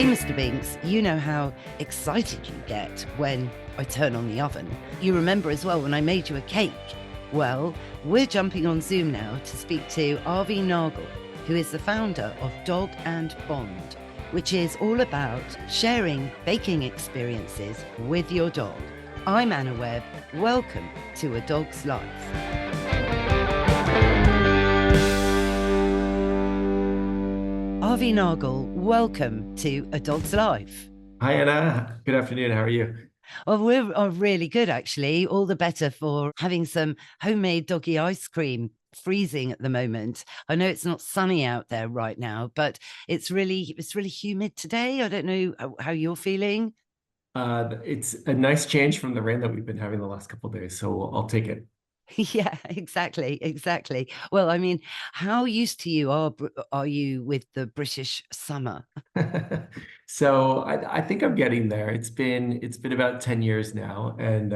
Hey, Mr. Binks, you know how excited you get when I turn on the oven. You remember as well when I made you a cake. Well, we're jumping on Zoom now to speak to Avi Nagel, who is the founder of Dog and Bond, which is all about sharing baking experiences with your dog. I'm Anna Webb. Welcome to A Dog's Life. Avi Nagel, welcome to A Dog's Life. Hi, Anna. Good afternoon. How are you? Well, we're really good, actually. All the better for having some homemade doggy ice cream freezing at the moment. I know it's not sunny out there right now, but it's really humid today. I don't know how you're feeling. It's a nice change from the rain that we've been having the last couple of days, so I'll take it. Yeah, exactly. Well, I mean, how used to you are you with the British summer? So I think I'm getting there. It's been about 10 years now, and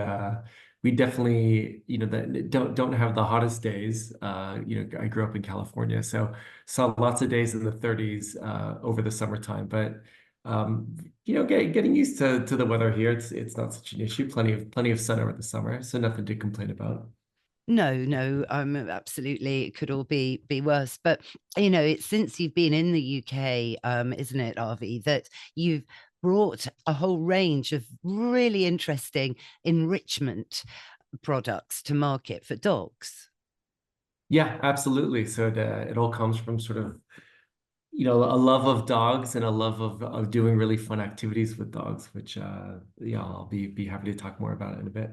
we definitely, don't have the hottest days. I grew up in California, so saw lots of days in the 30s over the summertime. But getting used to the weather here, it's not such an issue. Plenty of sun over the summer, so nothing to complain about. No, absolutely. It could all be worse. But it's since you've been in the UK, isn't it, Avi, that you've brought a whole range of really interesting enrichment products to market for dogs. Yeah, absolutely. So it all comes from sort of, a love of dogs and a love of doing really fun activities with dogs, which yeah, I'll be happy to talk more about it in a bit.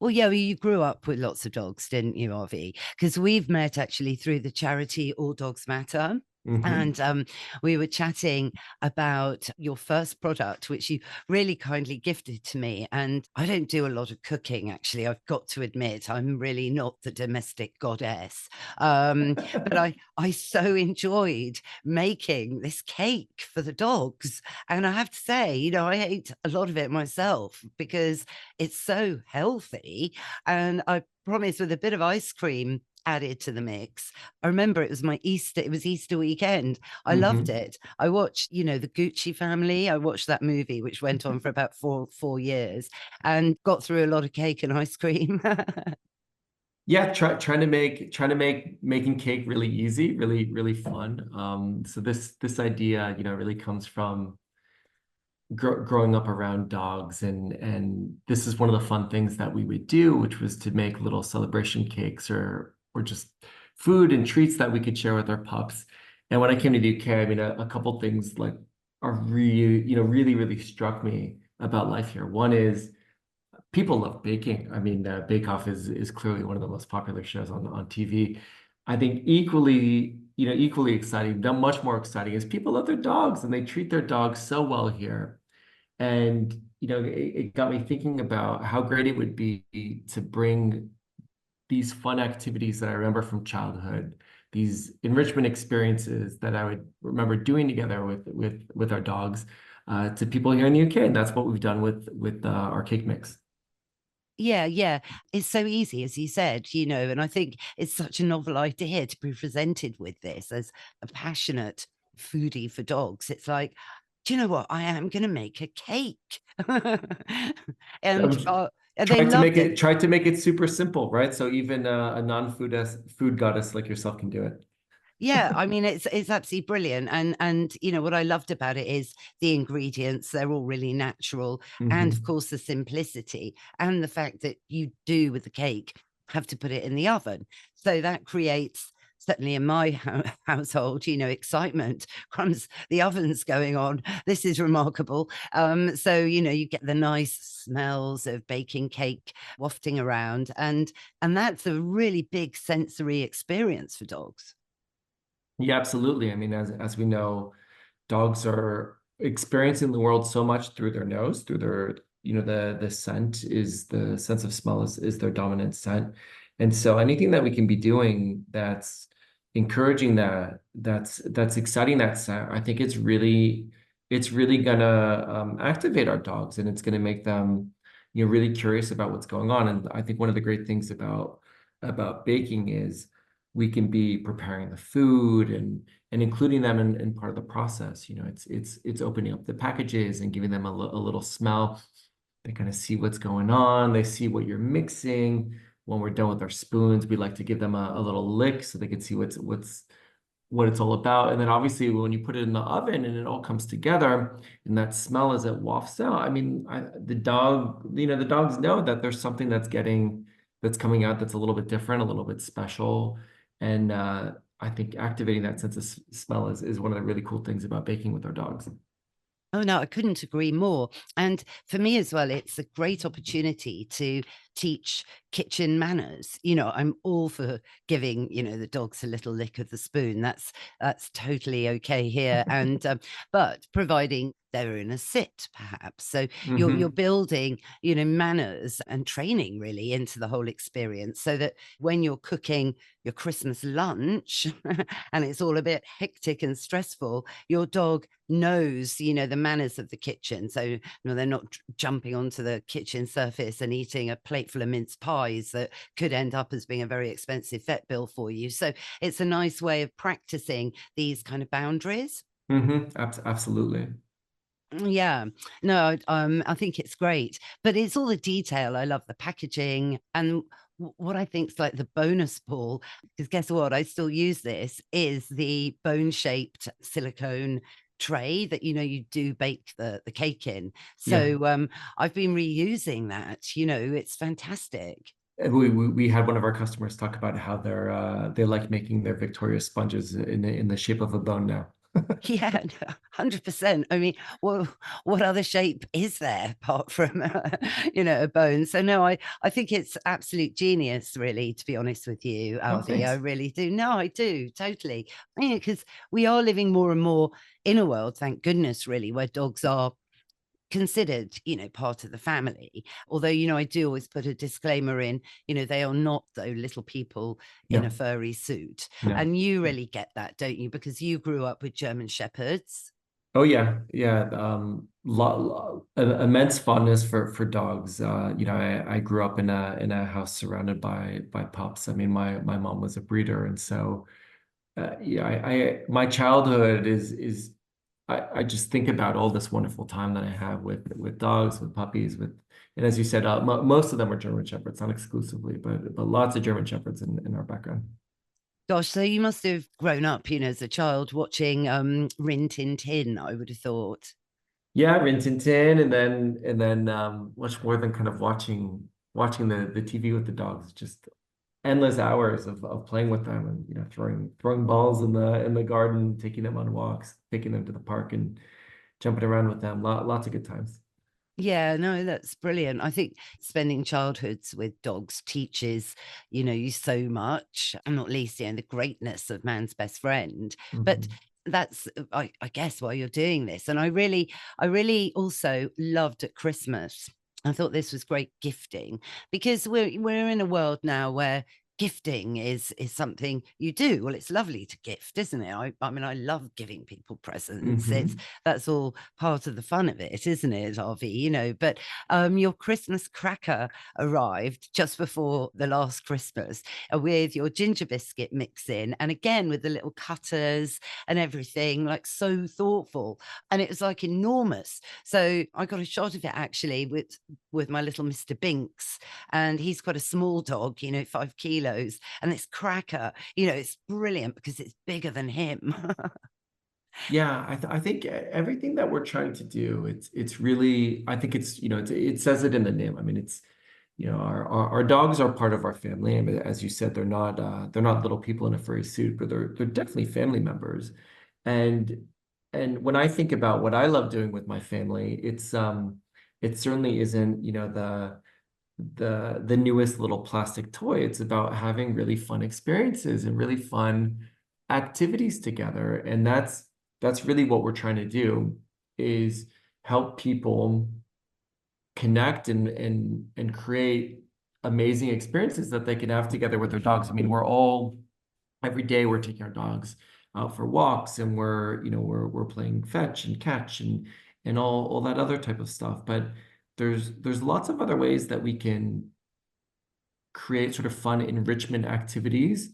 Well, yeah, well, you grew up with lots of dogs, didn't you, Avi? Because we've met actually through the charity All Dogs Matter. Hmm. And we were chatting about your first product, which you really kindly gifted to me. And I don't do a lot of cooking, actually. I've got to admit, I'm really not the domestic goddess. But I so enjoyed making this cake for the dogs. And I have to say, I ate a lot of it myself because it's so healthy. And I promise with a bit of ice cream added to the mix. I remember it was Easter weekend. I loved Hmm. it. I watched, the Gucci Family. I watched that movie, which went on for about four years and got through a lot of cake and ice cream. Yeah, trying to make making cake really easy, really fun. So this idea, really comes from growing up around dogs, and this is one of the fun things that we would do, which was to make little celebration cakes or just food and treats that we could share with our pups. And when I came to the UK, I mean, a couple things like are really struck me about life here. One is people love baking. I mean, Bake Off is clearly one of the most popular shows on TV. I think equally exciting, much more exciting, is people love their dogs and they treat their dogs so well here. And, it got me thinking about how great it would be to bring these fun activities that I remember from childhood, these enrichment experiences that I would remember doing together with our dogs, to people here in the UK. And that's what we've done with our cake mix. Yeah. It's so easy, as you said, and I think it's such a novel idea to be presented with this as a passionate foodie for dogs. It's like, do you know what? I am going to make a cake. Um, And they tried to make loved it. it tried to make it super simple, right? So even a food goddess like yourself can do it. Yeah, I mean it's absolutely brilliant, and what I loved about it is the ingredients. They're all really natural, and of Hmm. course the simplicity and the fact that you do with the cake have to put it in the oven, so that creates, certainly in my household, excitement. Crumbs, the oven's going on. This is remarkable. So you get the nice smells of baking cake wafting around, and that's a really big sensory experience for dogs. Yeah, absolutely. I mean, as we know, dogs are experiencing the world so much through their nose, through their, the scent is the sense of smell is their dominant scent. And so anything that we can be doing that's encouraging that's exciting that scent, I think it's really gonna activate our dogs, and it's gonna make them, really curious about what's going on. And I think one of the great things about baking is we can be preparing the food, and and including them in part of the process. You know, it's opening up the packages and giving them a little smell. They kind of see what's going on. They see what you're mixing. When we're done with our spoons, we like to give them a little lick so they can see what it's all about. And then obviously when you put it in the oven and it all comes together and that smell as it wafts out, I mean, the dog, you know, the dogs know that there's something that's coming out that's a little bit different, a little bit special. And I think activating that sense of smell is one of the really cool things about baking with our dogs. Oh, no, I couldn't agree more. And for me as well, it's a great opportunity to teach kitchen manners. You know, I'm all for giving, you know, the dogs a little lick of the spoon. That's totally okay here. And but providing they're in a sit, perhaps. So you're Hmm. building, you know, manners and training really into the whole experience so that when you're cooking your Christmas lunch and it's all a bit hectic and stressful, your dog knows, you know, the manners of the kitchen. So, you know, they're not jumping onto the kitchen surface and eating a plate full of mince pies that could end up as being a very expensive vet bill for you. So it's a nice way of practicing these kind of boundaries. Absolutely. Yeah, no, I think it's great, but it's all the detail. I love the packaging and what I think's like the bonus ball, because guess what? I still use this, is the bone-shaped silicone tray that, you know, you do bake the cake in. Yeah. So, I've been reusing that, you know, it's fantastic. We had one of our customers talk about how they like making their Victoria sponges in the shape of a bone now. Yeah, no, 100%. I mean, well, what other shape is there apart from, you know, a bone? So no, I think it's absolute genius, really, to be honest with you, Oh, Alfie. I thanks. really do. No, I do, totally. I mean, because we are living more and more in a world, thank goodness, really, where dogs are considered, you know, part of the family. Although, you know, I do always put a disclaimer in, you know, they are not, though, little people in a No, furry suit. no. And you really get that, don't you? Because you grew up with German Shepherds. Oh yeah, yeah. Immense fondness for dogs. You know, I grew up in a house surrounded by pups. I mean, my mom was a breeder, and so yeah, I my childhood is I just think about all this wonderful time that I have with dogs, with puppies, and as you said, mo most of them are German Shepherds, not exclusively, but lots of German Shepherds in our background. Gosh, so you must have grown up, you know, as a child watching Rin Tin Tin, I would have thought. Yeah, Rin Tin Tin, and then much more than kind of watching the TV with the dogs, just endless hours of playing with them and throwing balls in the garden, taking them on walks, taking them to the park and jumping around with them. Lots of good times. Yeah, no, that's brilliant. I think spending childhoods with dogs teaches, you know, you so much, and not least, you know, the greatness of man's best friend. But Mhm. that's, I guess, why you're doing this. And I really also loved at Christmas. I thought this was great gifting because we're in a world now where gifting is something you do. Well, it's lovely to gift, isn't it? I mean, I love giving people presents. It's Mhm. That's all part of the fun of it, isn't it, Avi? You know, but your Christmas cracker arrived just before the last Christmas with your ginger biscuit mix in, and again with the little cutters and everything, like so thoughtful, and it was like enormous. So I got a shot of it actually with my little Mr. Binks, and he's got a small dog, you know, 5 kilos, and this cracker, you know, it's brilliant because it's bigger than him. Yeah, I think everything that we're trying to do, it's really, I think it's, it says it in the name. I mean, it's, our dogs are part of our family. I mean, as you said, they're not little people in a furry suit, but they're definitely family members. And and when I think about what I love doing with my family, it certainly isn't, the newest little plastic toy. It's about having really fun experiences and really fun activities together. And that's really what we're trying to do is help people connect and create amazing experiences that they can have together with their dogs. I mean, every day we're taking our dogs out for walks and we're playing fetch and catch and all that other type of stuff. But there's lots of other ways that we can create sort of fun enrichment activities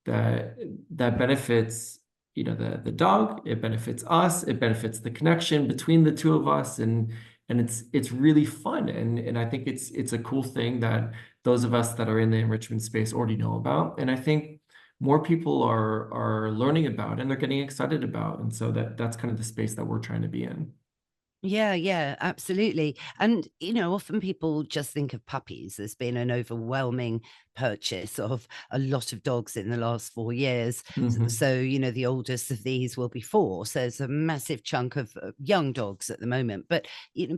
that that benefits the dog, it benefits us, it benefits the connection between the two of us, and it's really fun. And I think it's a cool thing that those of us that are in the enrichment space already know about. And I think more people are learning about and they're getting excited about. And so that's kind of the space that we're trying to be in. Yeah, yeah, absolutely. And, often people just think of puppies. There's been an overwhelming purchase of a lot of dogs in the last 4 years. Hmm. So, the oldest of these will be 4. So it's a massive chunk of young dogs at the moment. But,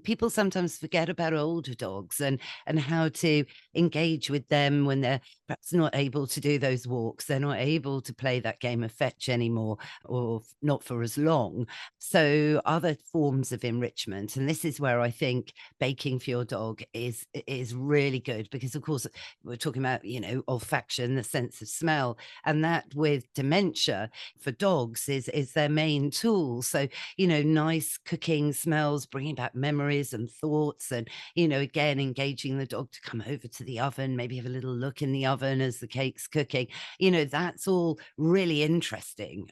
people sometimes forget about older dogs and how to engage with them when they're perhaps not able to do those walks. They're not able to play that game of fetch anymore, or not for as long. So other forms of enrichment, and this is where I think baking for your dog is really good, because of course we're talking about, olfaction, the sense of smell, and that with dementia for dogs is their main tool. So, nice cooking smells, bringing back memories and thoughts, and, again, engaging the dog to come over to the oven, maybe have a little look in the oven as the cake's cooking. That's all really interesting,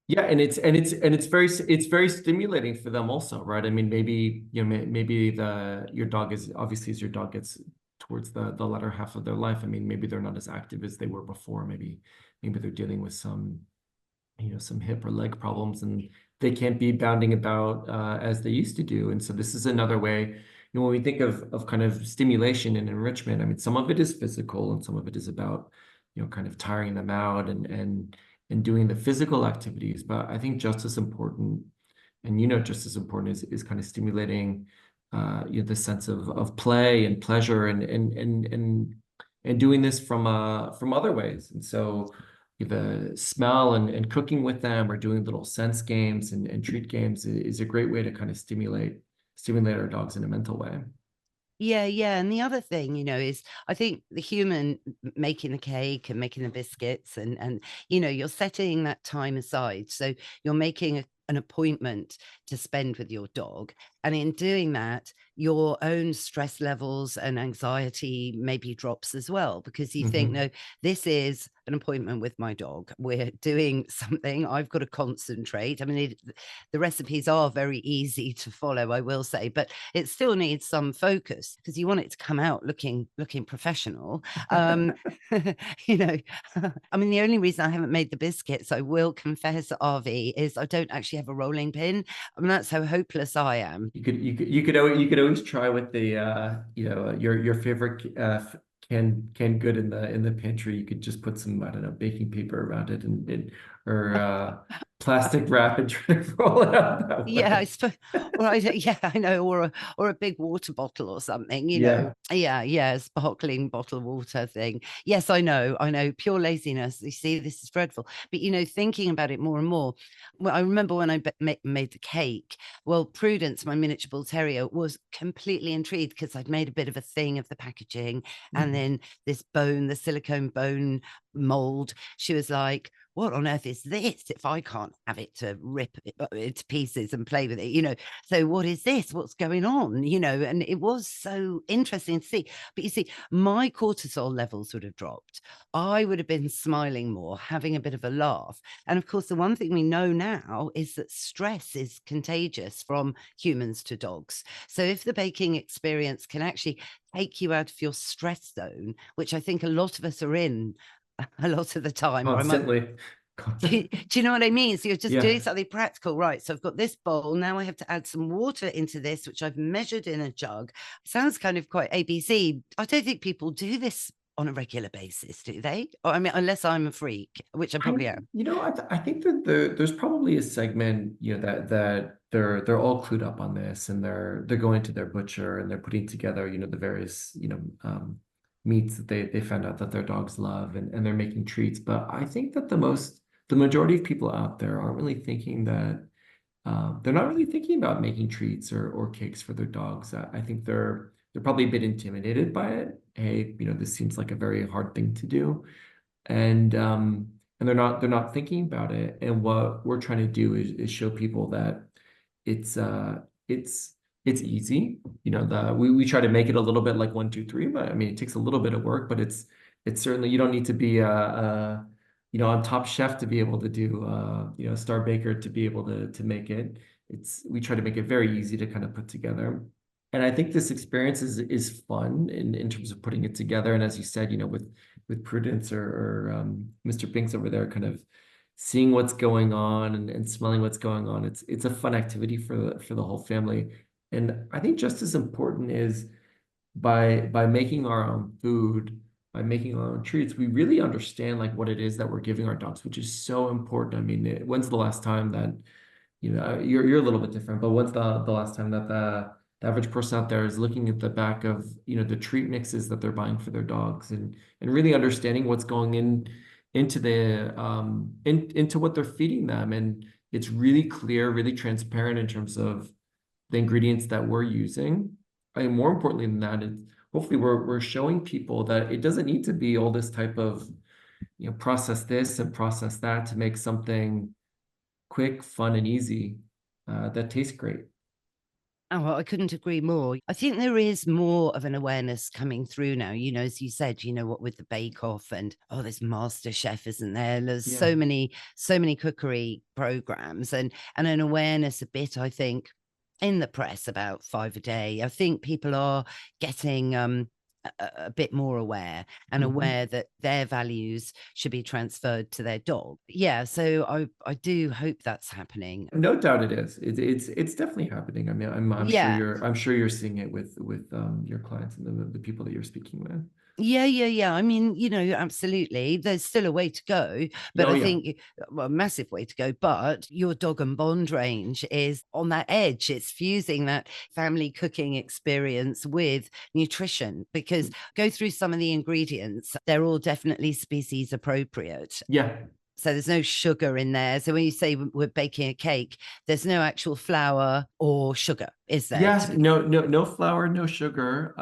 Yeah, and it's very stimulating for them also, right? I mean, maybe maybe the your dog is obviously as your dog gets towards the latter half of their life. I mean, maybe they're not as active as they were before. Maybe they're dealing with some hip or leg problems, and they can't be bounding about as they used to do. And so this is another way. When we think of kind of stimulation and enrichment, I mean, some of it is physical, and some of it is about kind of tiring them out and doing the physical activities. But I think just as important, and just as important is kind of stimulating the sense of play and pleasure and doing this from other ways. And so the smell and cooking with them, or doing little sense games and treat games is a great way to kind of stimulate our dogs in a mental way. Yeah, yeah. And the other thing, is I think the human making the cake and making the biscuits, and you're setting that time aside. So you're making an appointment to spend with your dog. And in doing that, your own stress levels and anxiety maybe drops as well, because you think, Hmm. no, this is an appointment with my dog. We're doing something. I've got to concentrate. I mean, the recipes are very easy to follow, I will say, but it still needs some focus, because you want it to come out looking professional. You know, I mean, the only reason I haven't made the biscuits, I will confess, Avi, is I don't actually have a rolling pin. I mean, that's how hopeless I am. You could always try with the your favorite canned good in the pantry. You could just put some, I don't know, baking paper around it, or plastic wrap, and try to roll it out that Yeah, I way. suppose, or yeah, I know, or a big water bottle or something, Yeah. Yeah, yeah, sparkling bottle water thing. Yes, I know, pure laziness. You see, this is dreadful. But thinking about it more and more, well, I remember when I made the cake. Well, Prudence, my miniature bull terrier, was completely intrigued, because I'd made a bit of a thing of the packaging, and Mhm. then this bone, the silicone bone mold. She was like, what on earth is this if I can't have it to rip it to pieces and play with it? So what is this? What's going on? And it was so interesting to see. But you see, my cortisol levels would have dropped. I would have been smiling more, having a bit of a laugh. And of course, the one thing we know now is that stress is contagious from humans to dogs. So if the baking experience can actually take you out of your stress zone, which I think a lot of us are in a lot of the time, or I might Constantly. do you know what I mean? So you're just doing Yeah. something practical, right? So I've got this bowl. Now I have to add some water into this, which I've measured in a jug. Sounds kind of quite ABC. I don't think people do this on a regular basis, do they? Or, I mean, unless I'm a freak, which I I, probably am. I think that there's probably a segment, that they're all clued up on this, and they're going to their butcher, and they're putting together, the various, meats that they found out that their dogs love, and they're making treats. But I think that the majority of people out there aren't really thinking that they're not really thinking about making treats or cakes for their dogs. I think they're probably a bit intimidated by it. Hey, this seems like a very hard thing to do, and they're not thinking about it. And what we're trying to do is show people that it's uh it's it's easy. We try to make it a little bit like 1, 2, 3, but I mean it takes a little bit of work, but it's certainly, you don't need to be I'm top chef to be able to do, star baker to be able to make it. We try to make it very easy to kind of put together. And I think this experience is fun in terms of putting it together. And as you said, with Prudence or Mr. Pink's over there, kind of seeing what's going on and smelling what's going on. It's a fun activity for the whole family. And I think just as important is by making our own food, by making our own treats, we really understand like what it is that we're giving our dogs, which is so important. I mean, when's the last time that, you're a little bit different, but when's the last time that the average person out there is looking at the back of, the treat mixes that they're buying for their dogs and really understanding what's going into what they're feeding them. And it's really clear, really transparent in terms of the ingredients that we're using. And more importantly than that, it's hopefully we're showing people that it doesn't need to be all this type of, process this and process that to make something quick, fun, and easy that tastes great. Oh, well, I couldn't agree more. I think there is more of an awareness coming through now. As you said, what with the Bake Off and there's Master Chef, isn't there? There's Yeah. so many cookery programs and an awareness a bit, I think, in the press about 5 a day. I think people are getting a bit more aware and Mhm. aware that their values should be transferred to their dog. Yeah, so I do hope that's happening. No doubt it is. It's definitely happening. I mean, I'm sure Yeah. you're seeing it with your clients and the people that you're speaking with. Yeah, yeah, yeah. I mean, absolutely. There's still a way to go, but Oh I yeah. think, well, a massive way to go. But your dog and bond range is on that edge. It's fusing that family cooking experience with nutrition because go through some of the ingredients. They're all definitely species appropriate. Yeah. So there's no sugar in there. So when you say we're baking a cake, there's no actual flour or sugar, is there? Yes, no flour, no sugar.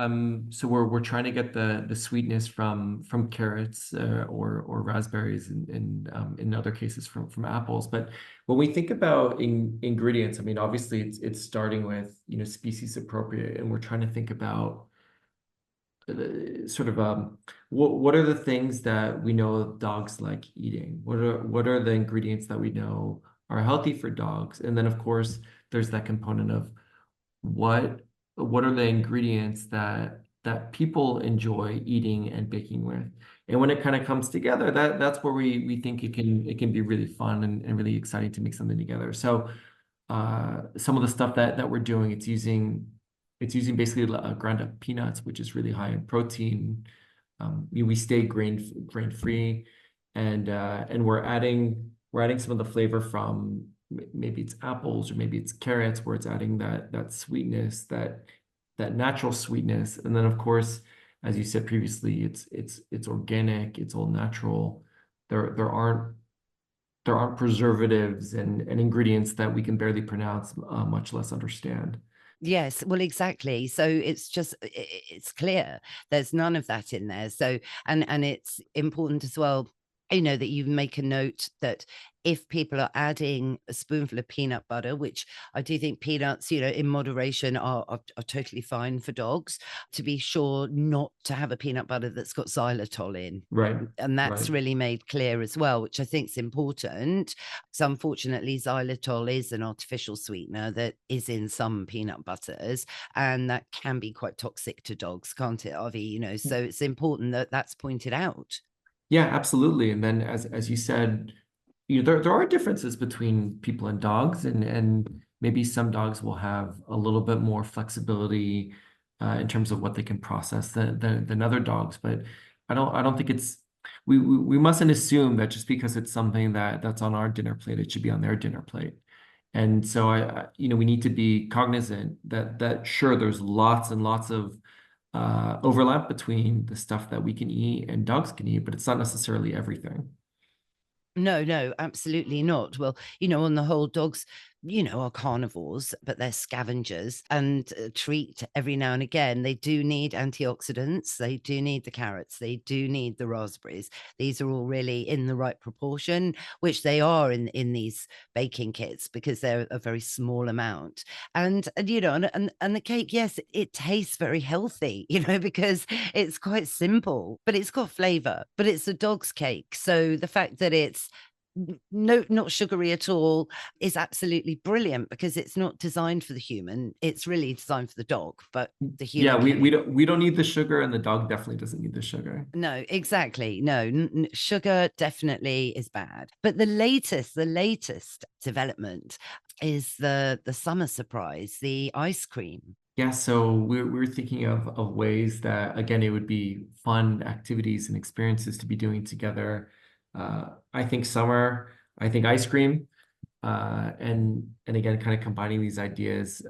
So we're trying to get the sweetness from carrots or raspberries and in other cases from apples. But when we think about ingredients, I mean, obviously it's starting with species appropriate, and we're trying to think about sort of what are the things that we know dogs like eating? What are the ingredients that we know are healthy for dogs? And then of course there's that component of what what are the ingredients that people enjoy eating and baking with. And when it kind of comes together, that's where we think it can be really fun and really exciting to make something together. So some of the stuff that we're doing, it's using basically ground up peanuts, which is really high in protein. We stay grain free, and we're adding some of the flavor from maybe it's apples or maybe it's carrots, where it's adding that sweetness, that natural sweetness. And then of course, as you said previously, it's organic, it's all natural. There aren't preservatives and ingredients that we can barely pronounce, much less understand. Yes, well, exactly. So it's just it's clear there's none of that in there. So and it's important as well, that you make a note that if people are adding a spoonful of peanut butter, which I do think peanuts, in moderation are totally fine for dogs, to be sure not to have a peanut butter that's got xylitol in. Right, And right. that's really made clear as well, which I think is important. So unfortunately, xylitol is an artificial sweetener that is in some peanut butters, and that can be quite toxic to dogs, can't it, Avi? So it's important that that's pointed out. Yeah, absolutely. And then as you said, there are differences between people and dogs, and maybe some dogs will have a little bit more flexibility in terms of what they can process than other dogs. But I don't think we mustn't assume that just because it's something that's on our dinner plate, it should be on their dinner plate. And so we need to be cognizant that sure, there's lots and lots of overlap between the stuff that we can eat and dogs can eat, but it's not necessarily everything. No, no, absolutely not. Well, on the whole, dogs are carnivores, but they're scavengers and treat every now and again. They do need antioxidants. They do need the carrots. They do need the raspberries. These are all really in the right proportion, which they are in these baking kits because they're a very small amount. And the cake, yes, it tastes very healthy, because it's quite simple, but it's got flavor. But it's a dog's cake. So the fact that it's no, not sugary at all is absolutely brilliant because it's not designed for the human. It's really designed for the dog, but the Yeah, human can eat. we don't need the sugar, and the dog definitely doesn't need the sugar. No, exactly. No, sugar definitely is bad. But the latest development is the summer surprise, the ice cream. Yeah, so we're thinking of ways that, again, it would be fun activities and experiences to be doing together. I think summer, I think ice cream, and again, kind of combining these ideas.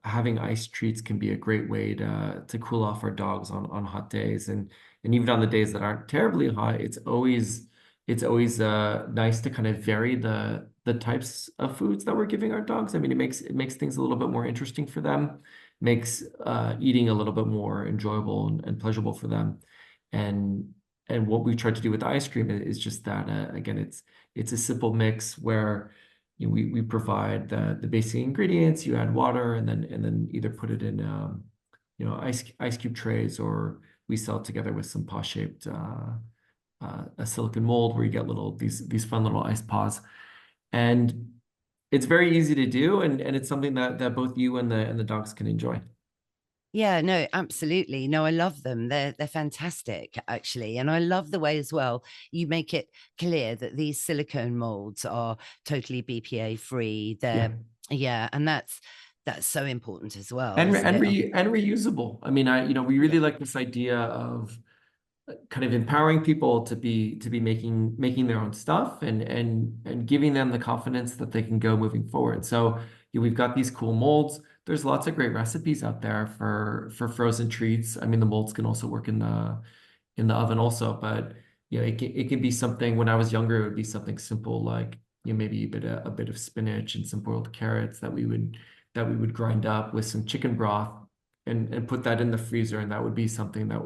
Having ice treats can be a great way to cool off our dogs on hot days, and even on the days that aren't terribly hot. It's always nice to kind of vary the types of foods that we're giving our dogs. I mean, it makes things a little bit more interesting for them, makes eating a little bit more enjoyable and pleasurable for them. And and what we've tried to do with the ice cream is just that. Again, it's a simple mix where we provide the basic ingredients. You add water, and then either put it in ice cube trays, or we sell it together with some paw shaped a silicone mold where you get these fun little ice paws. And it's very easy to do, and it's something that both you and the dogs can enjoy. Yeah, no, absolutely. No, I love them. They're fantastic, actually. And I love the way as well you make it clear that these silicone molds are totally BPA free. Yeah. Yeah, and that's so important as well, And re isn't and it? re and reusable. I mean, we Yeah. really like this idea of kind of empowering people to be making their own stuff, and giving them the confidence that they can go moving forward. So we've got these cool molds. There's lots of great recipes out there for frozen treats. I mean, the molds can also work in the oven also, but it can be something. When I was younger, it would be something simple like maybe a bit of spinach and some boiled carrots that we would grind up with some chicken broth, and put that in the freezer, and that would be something that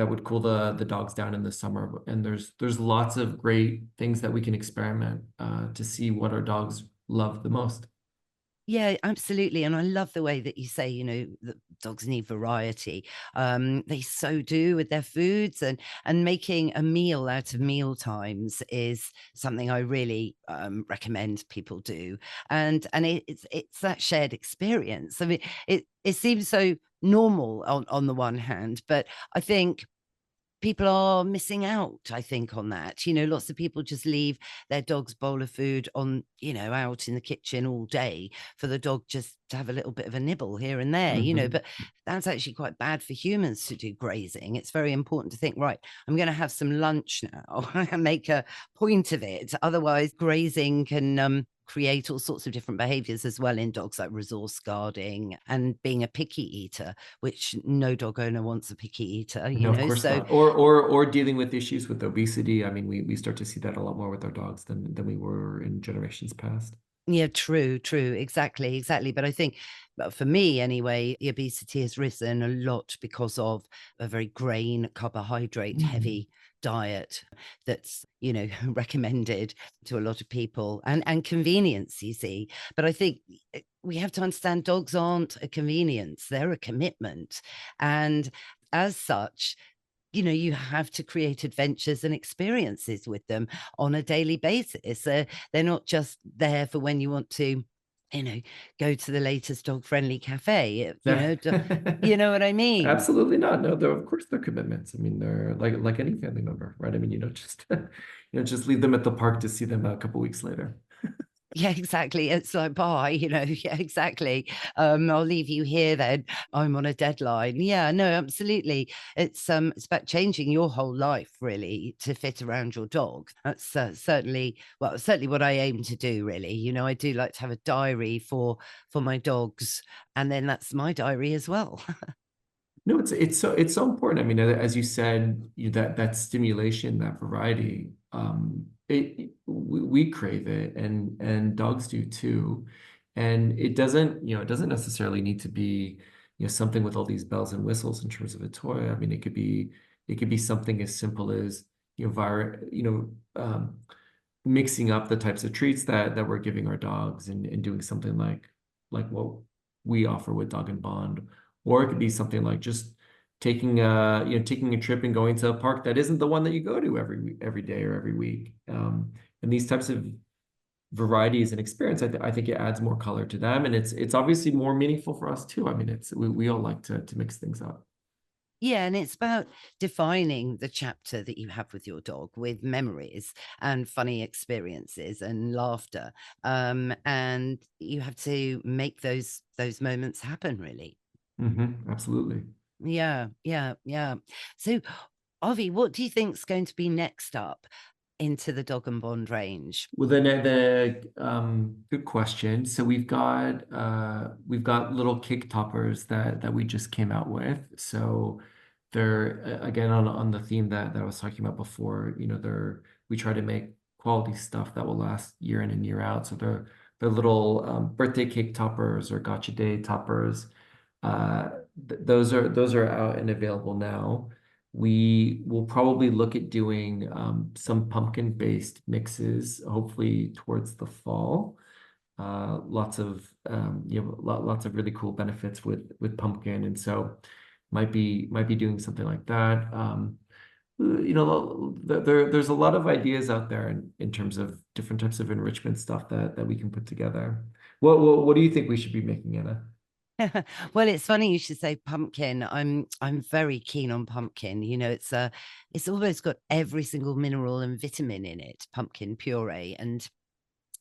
would cool the dogs down in the summer. And there's lots of great things that we can experiment to see what our dogs love the most. Yeah, absolutely. And I love the way that you say, that dogs need variety. They so do with their foods, and making a meal out of meal times is something I really recommend people do. And it's that shared experience. I mean, it seems so normal on the one hand, but I think people are missing out, I think, on that. Lots of people just leave their dog's bowl of food on, out in the kitchen all day for the dog just to have a little bit of a nibble here and there, Mhm. but that's actually quite bad for humans to do grazing. It's very important to think, right, I'm going to have some lunch now and make a point of it. Otherwise, grazing can create all sorts of different behaviors as well in dogs, like resource guarding and being a picky eater, which no dog owner wants a picky eater, No, of course so not. Or dealing with issues with obesity. I mean, we start to see that a lot more with our dogs than we were in generations past. yeah, true, true. Exactly, exactly. But I think, well, for me anyway, the obesity has risen a lot because of a very grain, carbohydrate Mhm. heavy diet that's, recommended to a lot of people, and convenience, you see. But I think we have to understand dogs aren't a convenience, they're a commitment. And as such, you have to create adventures and experiences with them on a daily basis. They're not just there for when you want to, you know, go to the latest dog friendly cafe. You know what I mean? Absolutely not. No, though, of course they're commitments. I mean, they're like any family member, right? I mean, just leave them at the park to see them a couple weeks later. Yeah, exactly. It's like, bye, yeah, exactly. I'll leave you here then. I'm on a deadline. Yeah, no, absolutely. It's about changing your whole life really to fit around your dog. That's certainly what I aim to do, really. I do like to have a diary for my dogs, and then that's my diary as well. No, it's so important. I mean, as you said, that stimulation, that variety. we crave it, and dogs do too. And it doesn't, it doesn't necessarily need to be, something with all these bells and whistles in terms of a toy. I mean, it could be something as simple as, mixing up the types of treats that we're giving our dogs, and doing something like what we offer with Dog and Bond. Or it could be something like just taking a trip and going to a park that isn't the one that you go to every day or every week. And these types of varieties and experience, I think it adds more color to them, and it's obviously more meaningful for us too. I mean, we all like to mix things up. Yeah, and it's about defining the chapter that you have with your dog with memories and funny experiences and laughter. And you have to make those moments happen, really. Absolutely. Yeah, yeah, yeah. So, Avi, what do you think's going to be next up into the Dog and Bond range? Well, then good question. So we've got little cake toppers that we just came out with. So they're again on the theme that I was talking about before. We try to make quality stuff that will last year in and year out. So they're little birthday cake toppers or gotcha day toppers. Those are out and available now. We will probably look at doing some pumpkin-based mixes, hopefully towards the fall. Lots of lots of really cool benefits with pumpkin, and so might be doing something like that. There's a lot of ideas out there in terms of different types of enrichment stuff that we can put together. What do you think we should be making, Anna? Well, it's funny you should say pumpkin. I'm very keen on pumpkin. It's almost got every single mineral and vitamin in it, pumpkin puree, and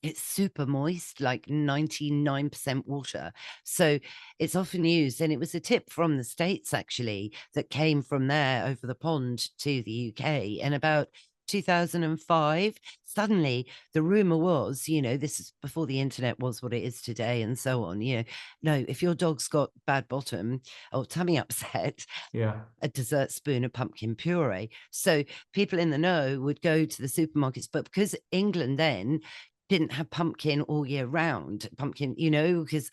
it's super moist, like 99% water. So it's often used. And it was a tip from the States, actually, that came from there over the pond to the UK. And about 2005, suddenly the rumor was, this is before the internet was what it is today and so on. No, if your dog's got bad bottom or tummy upset, Yeah. a dessert spoon of pumpkin puree. So people in the know would go to the supermarkets, but because England then didn't have pumpkin all year round, because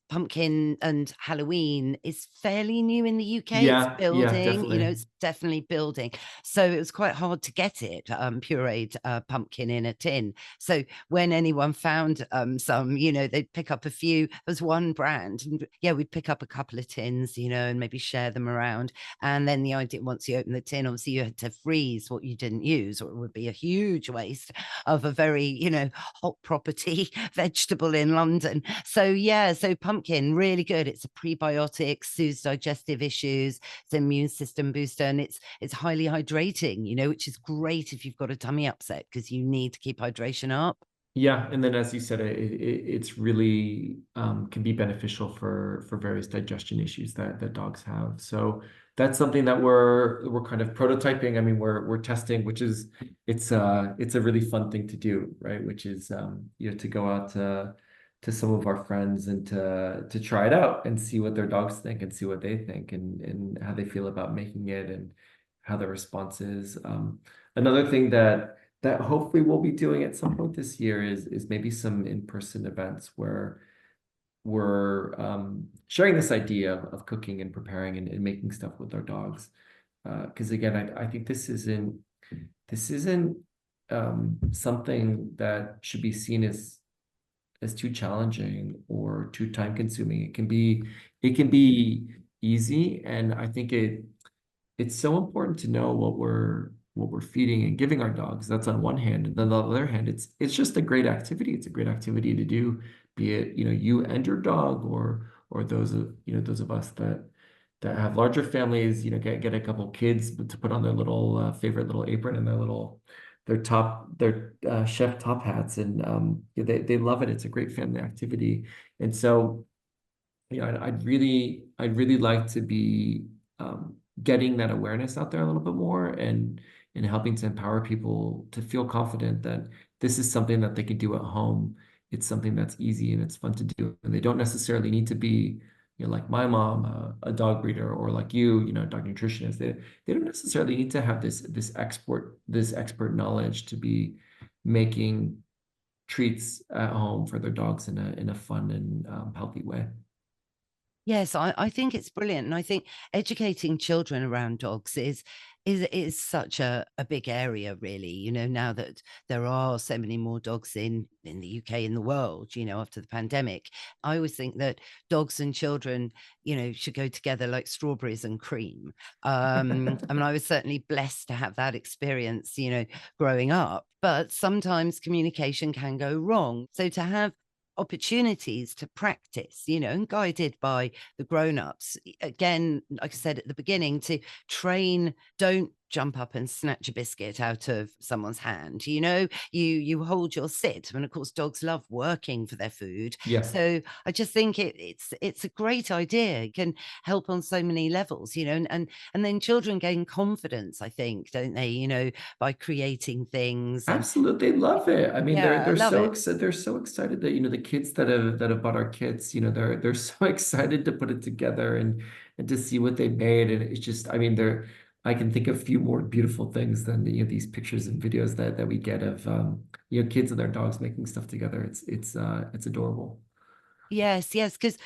pumpkin and Halloween is fairly new in the UK. It's Yeah, building, definitely. it's definitely building. So it was quite hard to get it, pureed pumpkin in a tin. So when anyone found some, they'd pick up a few. There's one brand, and yeah, we'd pick up a couple of tins, and maybe share them around. And then the idea, once you open the tin, obviously you had to freeze what you didn't use, or it would be a huge waste of a very, hot property vegetable in London. So yeah, so pumpkin, really good. It's a prebiotic, soothes digestive issues, it's an immune system booster, and it's highly hydrating, which is great if you've got a tummy upset because you need to keep hydration up. Yeah, and then as you said, it's really can be beneficial for various digestion issues that dogs have. So that's something that we're kind of prototyping. I mean, we're testing, which is it's a really fun thing to do, right? Which is to go out to some of our friends and to try it out and see what their dogs think and see what they think and how they feel about making it and how the response is. Another thing that hopefully we'll be doing at some point this year is maybe some in-person events where we're sharing this idea of cooking and preparing and making stuff with our dogs. Because again, I think this isn't something that should be seen as too challenging or too time consuming. It can be easy, and I think it's so important to know what we're feeding and giving our dogs. That's on one hand. And then on the other hand, it's just a great activity. It's a great activity to do, be it, you and your dog or those of us that have larger families, get a couple kids to put on their little favorite little apron and their chef top hats, and they love it. It's a great family activity. And so I'd really like to be getting that awareness out there a little bit more, and helping to empower people to feel confident that this is something that they can do at home. It's something that's easy and it's fun to do, and they don't necessarily need to be, like my mom, a dog breeder, or like a dog nutritionist. They don't necessarily need to have this expert knowledge to be making treats at home for their dogs in a fun and healthy way. Yes, I think it's brilliant, and I think educating children around dogs is such a big area, really. Now that there are so many more dogs in the UK, in the world, after the pandemic, I always think that dogs and children, should go together like strawberries and cream. I mean, I was certainly blessed to have that experience, growing up, but sometimes communication can go wrong. So to have opportunities to practice, and guided by the grown-ups. Again, like I said at the beginning, to train, don't jump up and snatch a biscuit out of someone's hand. You hold your sit. And of course, dogs love working for their food. Yeah. So I just think it's a great idea. It can help on so many levels, and then children gain confidence, I think, don't they, by creating things. And Absolutely, they love it. I mean, yeah, I they're love so it. excited. They're so excited that the kids that have bought our kits, they're so excited to put it together and to see what they made. And it's just, I mean, I can think of few more beautiful things than these pictures and videos that we get of kids and their dogs making stuff together. It's adorable. Yes, yes, because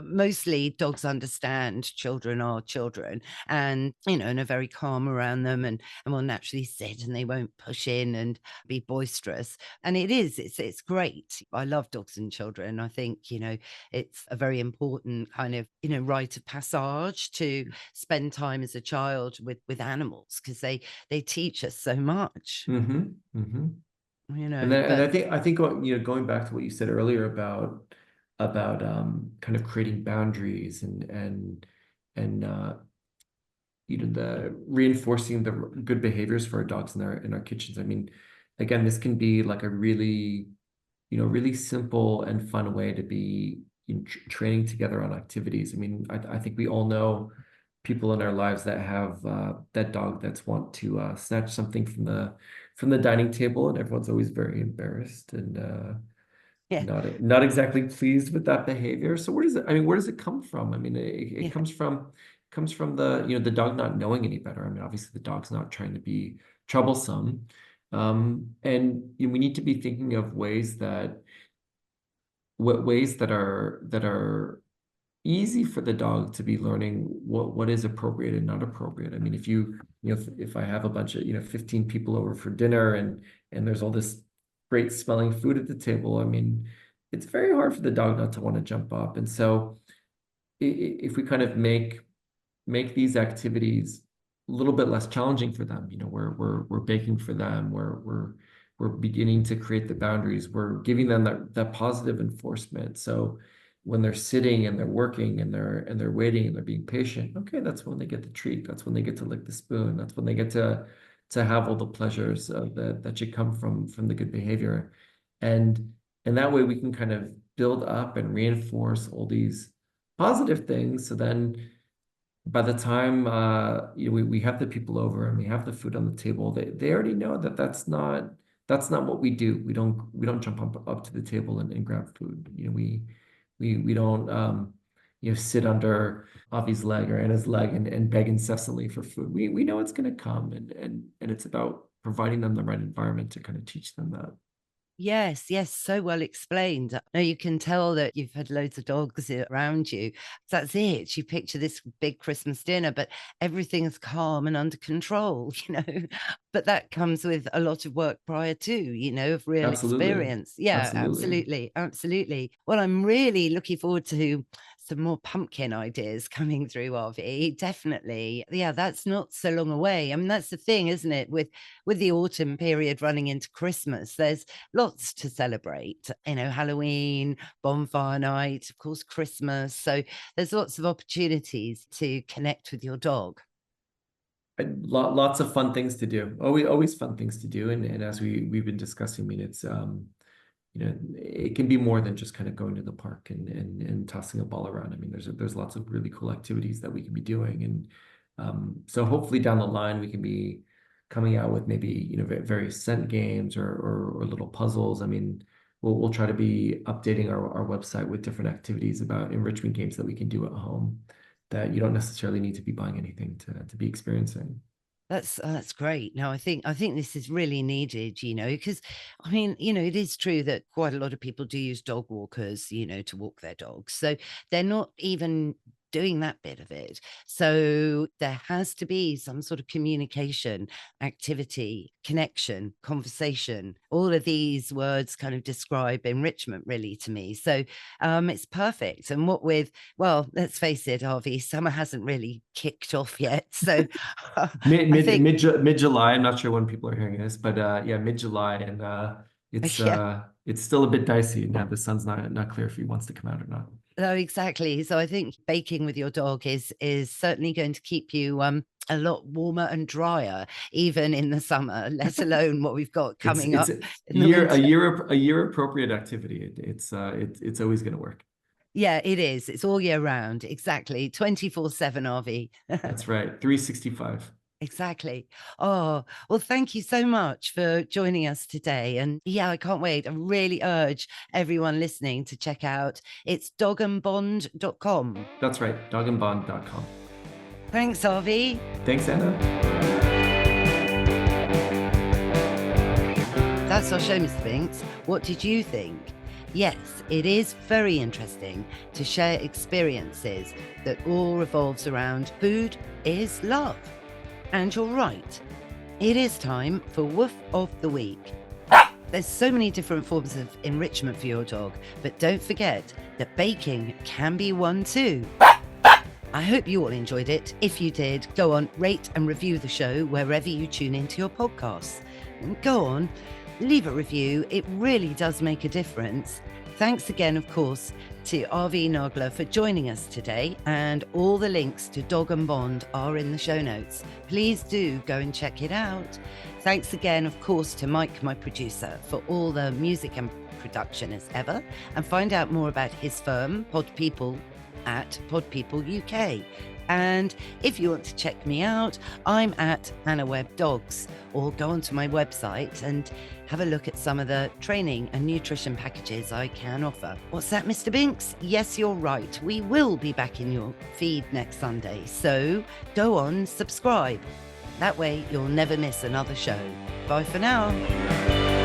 mostly dogs understand children are children, and are very calm around them, and will naturally sit, and they won't push in and be boisterous. And it's great. I love dogs and children. I think it's a very important kind of rite of passage to spend time as a child with animals, because they teach us so much. Mm-hmm. And But I think going back to what you said earlier about kind of creating boundaries and the reinforcing the good behaviors for our dogs in our kitchens. I mean, again, this can be like a really simple and fun way to be training together on activities. I mean, I think we all know people in our lives that have that dog that's want to snatch something from the dining table, and everyone's always very embarrassed and yeah, not exactly pleased with that behavior. So where does it come from? I mean, it yeah. comes from the dog not knowing any better. I mean, obviously the dog's not trying to be troublesome. And we need to be thinking of ways that are easy for the dog to be learning what is appropriate and not appropriate. I mean, if I have a bunch of 15 people over for dinner and there's all this great smelling food at the table, I mean, it's very hard for the dog not to want to jump up. And so if we kind of make these activities a little bit less challenging for them, we're baking for them, we're beginning to create the boundaries, we're giving them that positive enforcement. So when they're sitting and they're working and they're waiting and they're being patient, okay, that's when they get the treat. That's when they get to lick the spoon. That's when they get to have all the pleasures of that should come from the good behavior. And that way we can kind of build up and reinforce all these positive things. So then by the time we have the people over and we have the food on the table, they already know that that's not what we do. We don't jump up to the table and grab food. We don't sit under Avi's leg or Anna's leg and beg incessantly for food. We know it's going to come, and it's about providing them the right environment to kind of teach them that. Yes, yes, so well explained. No, you can tell that you've had loads of dogs around you. That's it. You picture this big Christmas dinner, but everything is calm and under control, But that comes with a lot of work prior to, of real Absolutely. experience. Yeah, Absolutely. absolutely. Absolutely. Well, I'm really looking forward to some more pumpkin ideas coming through, Avi. Definitely. Yeah, that's not so long away. I mean, that's the thing, isn't it? With the autumn period running into Christmas, there's lots to celebrate, Halloween, bonfire night, of course, Christmas. So there's lots of opportunities to connect with your dog. Lots of fun things to do. Always fun things to do. And as we've been discussing, I mean, it can be more than just kind of going to the park and tossing a ball around. I mean, there's lots of really cool activities that we can be doing. And so hopefully down the line, we can be coming out with maybe, various scent games or little puzzles. I mean, we'll try to be updating our website with different activities about enrichment games that we can do at home that you don't necessarily need to be buying anything to be experiencing. That's great. No, I think this is really needed, because I mean, it is true that quite a lot of people do use dog walkers, to walk their dogs. So they're not even doing that bit of it. So there has to be some sort of communication, activity, connection, conversation. All of these words kind of describe enrichment really to me. So it's perfect. And what with, well, let's face it, Avi, summer hasn't really kicked off yet. So Mid I mid think, mid mid July. I'm not sure when people are hearing this, but yeah, mid July, and yeah. it's still a bit dicey. Now the sun's not clear if he wants to come out or not. No, exactly. So I think baking with your dog is certainly going to keep you a lot warmer and drier, even in the summer, let alone what we've got coming It's up a in the winter. year appropriate activity. It's always going to work. Yeah, it is. It's all year round. Exactly. 24/7 RV. That's right. 365. Exactly. Oh, well, thank you so much for joining us today. And yeah, I can't wait. I really urge everyone listening to check out it's dogandbond.com. That's right. Dogandbond.com. Thanks, RV. Thanks, Anna. That's our show, Mr. Binks. What did you think? Yes, it is very interesting to share experiences that all revolves around food is love. And you're right. It is time for Woof of the Week. There's so many different forms of enrichment for your dog, but don't forget that baking can be one too. I hope you all enjoyed it. If you did, go on, rate and review the show wherever you tune into your podcasts. And go on, leave a review. It really does make a difference. Thanks again, of course, to Avi Nagel for joining us today, and all the links to Dog and Bond are in the show notes. Please do go and check it out. Thanks again, of course, to Mike, my producer, for all the music and production as ever, and find out more about his firm, Pod People, at Pod People UK. And if you want to check me out, I'm at Anna Webb Dogs, or go onto my website and have a look at some of the training and nutrition packages I can offer. What's that, Mr. Binks? Yes, you're right. We will be back in your feed next Sunday. So go on, subscribe. That way you'll never miss another show. Bye for now.